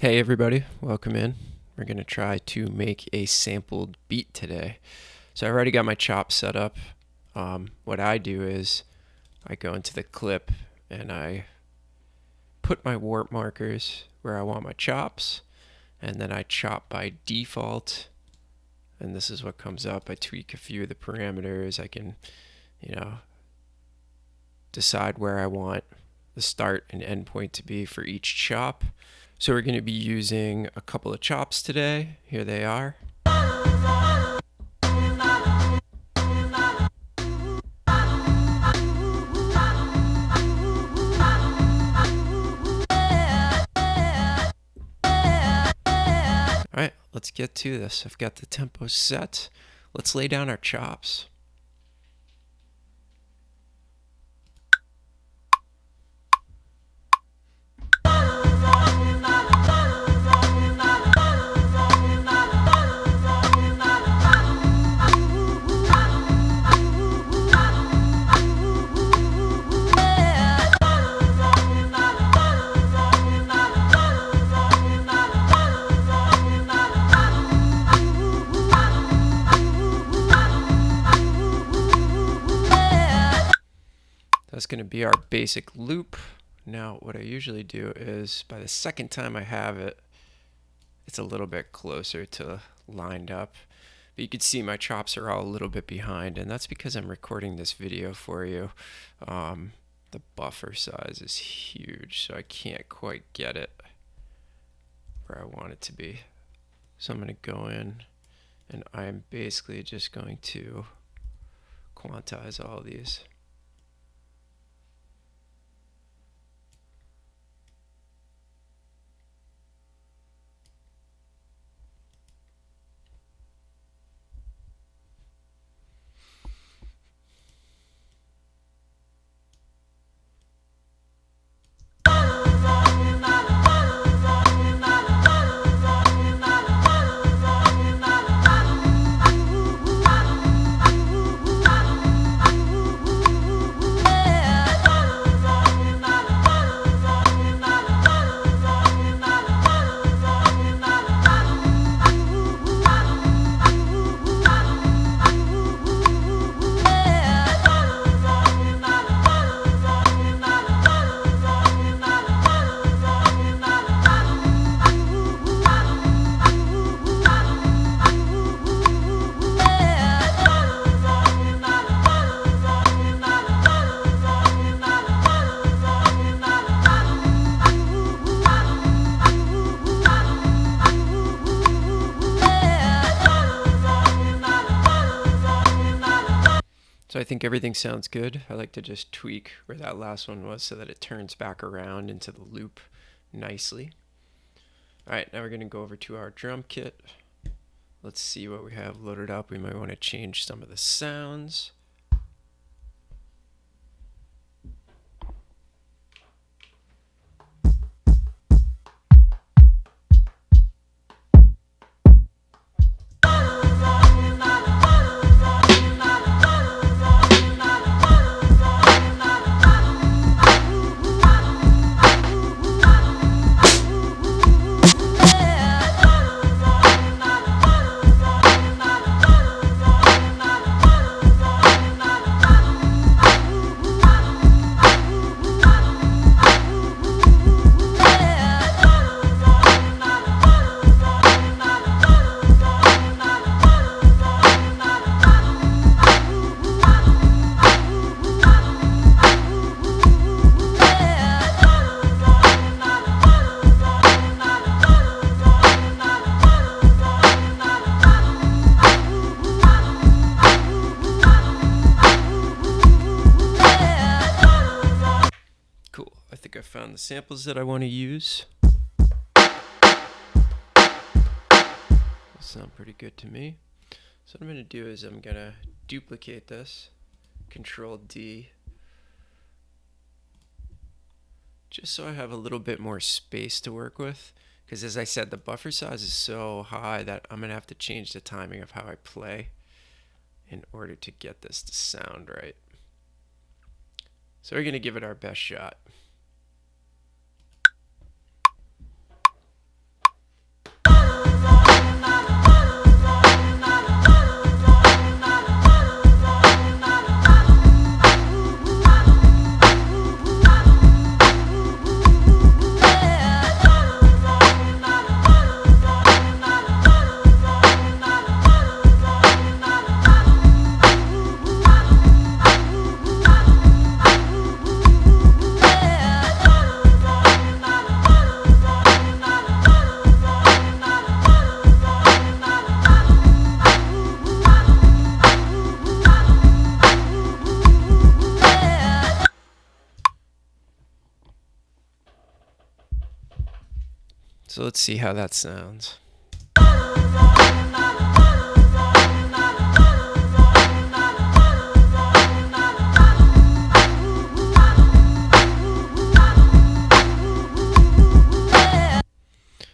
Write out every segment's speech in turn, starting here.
Hey everybody, welcome in. We're going to try to make a sampled beat today. So I already got my chops set up. What I do is I go into the clip and I put my warp markers where I want my chops, and then I chop by default, and this is what comes up. I tweak a few of the parameters. I can, decide where I want the start and end point to be for each chop. So we're going to be using a couple of chops today. Here they are. Alright, let's get to this. I've got the tempo set. Let's lay down our chops. That's going to be our basic loop. Now what I usually do is by the second time I have it, it's a little bit closer to lined up. But you can see my chops are all a little bit behind, and that's because I'm recording this video for you. The buffer size is huge, so I can't quite get it where I want it to be. So I'm going to go in and I'm basically just going to quantize all these. So I think everything sounds good. I like to just tweak where that last one was so that it turns back around into the loop nicely. Alright, now we're going to go over to our drum kit. Let's see what we have loaded up. We might want to change some of the sounds. I found the samples that I want to use. They sound pretty good to me. So what I'm going to do is I'm going to duplicate this, Control D, just so I have a little bit more space to work with. Because as I said, the buffer size is so high that I'm going to have to change the timing of how I play in order to get this to sound right. So we're going to give it our best shot. So let's see how that sounds.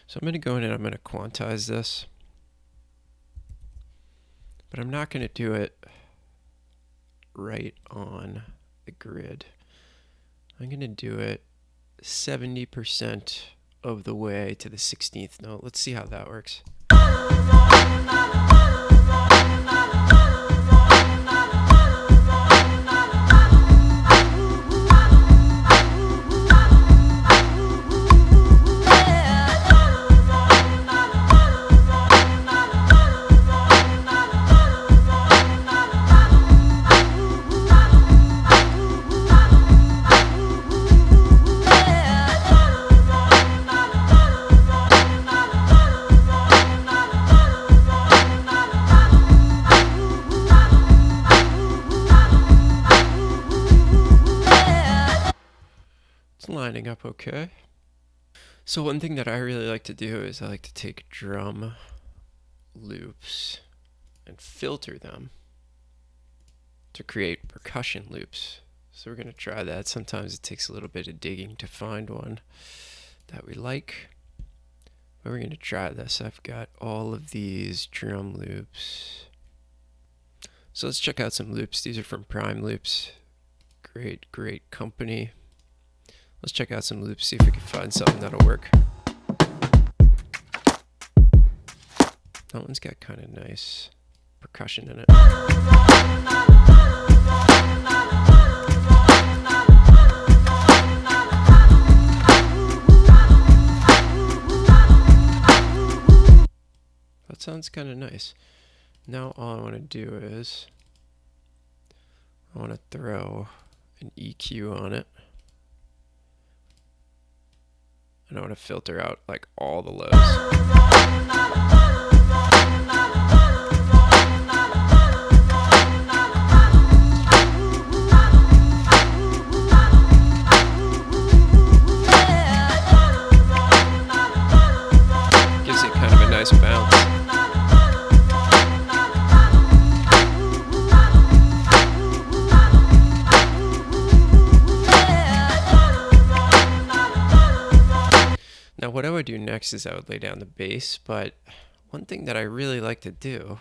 So I'm going to go in and I'm going to quantize this, but I'm not going to do it right on the grid. I'm going to do it 70% of the way to the 16th note. Let's see how that works. Lining up okay. So one thing that I really like to do is I like to take drum loops and filter them to create percussion loops. So we're going to try that. Sometimes it takes a little bit of digging to find one that we like, but we're going to try this. I've got all of these drum loops. So let's check out some loops. These are from Prime Loops. Great company. Let's check out some loops, see if we can find something that'll work. That one's got kind of nice percussion in it. That sounds kind of nice. Now all I want to do is I want to throw an EQ on it. And I want to filter out like all the lows. Gives it kind of a nice bounce. Now what I would do next is I would lay down the bass, but one thing that I really like to do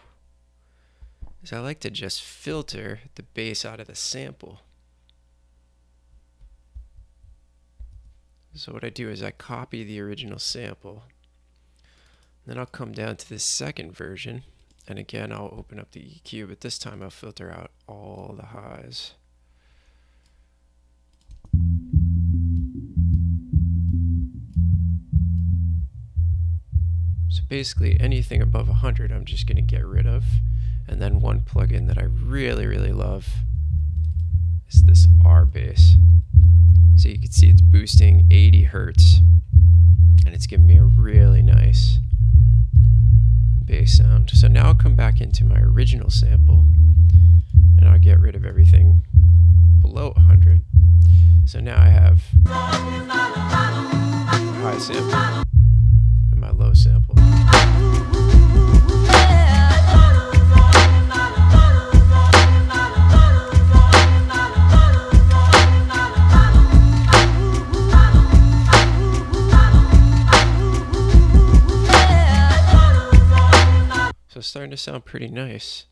is I like to just filter the bass out of the sample. So what I do is I copy the original sample, then I'll come down to this second version, and again I'll open up the EQ, but this time I'll filter out all the highs. So basically anything above 100 I'm just going to get rid of. And then one plugin that I really love is this R bass. So you can see it's boosting 80 Hertz and it's giving me a really nice bass sound. So now I'll come back into my original sample and I'll get rid of everything below 100. So now I have high sample and my low sample. So it's starting to sound pretty nice.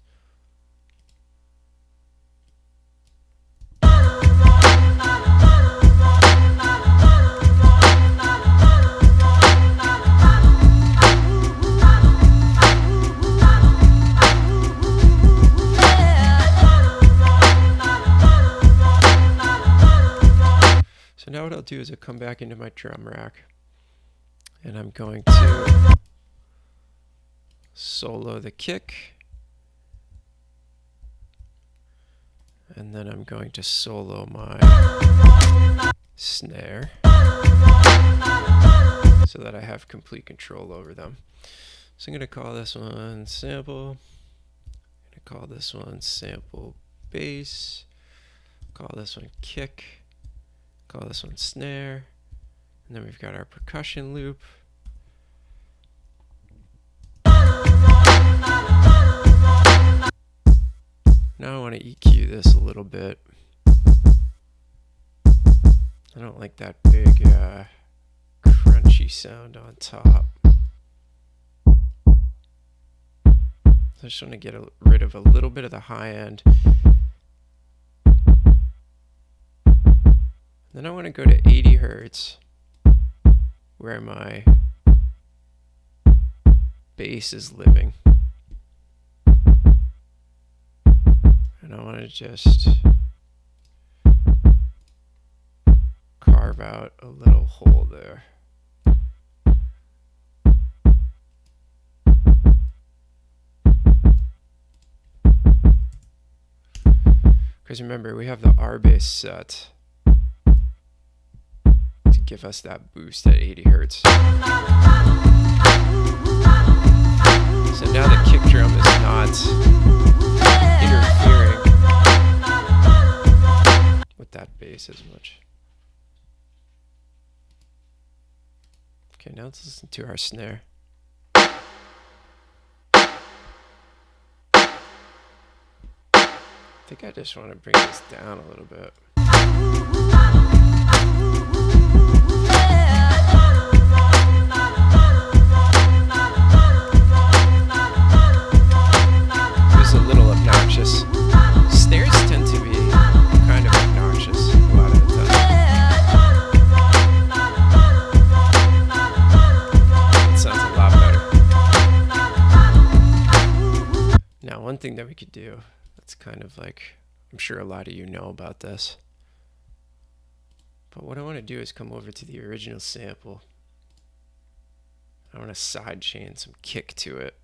So now what I'll do is I'll come back into my drum rack and I'm going to solo the kick, and then I'm going to solo my snare so that I have complete control over them. So I'm going to call this one sample, I'm going to call this one sample bass, call this one kick, call this one snare, and then we've got our percussion loop. Now I want to EQ this a little bit. I don't like that big crunchy sound on top. So I just want to get rid of a little bit of the high end. Then I want to go to 80 Hertz, where my bass is living. And I want to just carve out a little hole there. Because remember, we have the R bass set to give us that boost at 80 Hertz. So now the kick drum is not interfering with that bass as much. Okay, now let's listen to our snare. I think I just want to bring this down a little bit. It was a little obnoxious. Snares tend to be kind of obnoxious a lot of the time. It sounds a lot better. Now, one thing that we could do, it's kind of like, I'm sure a lot of you know about this, but what I want to do is come over to the original sample. I want to sidechain some kick to it.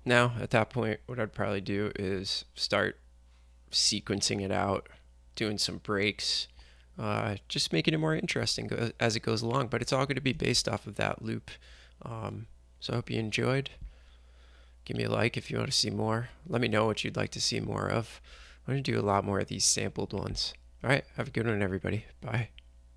Now, at that point, what I'd probably do is start sequencing it out, doing some breaks, just making it more interesting as it goes along. But it's all going to be based off of that loop. So I hope you enjoyed. Give me a like if you want to see more. Let me know what you'd like to see more of. I'm going to do a lot more of these sampled ones. All right, have a good one, everybody. Bye.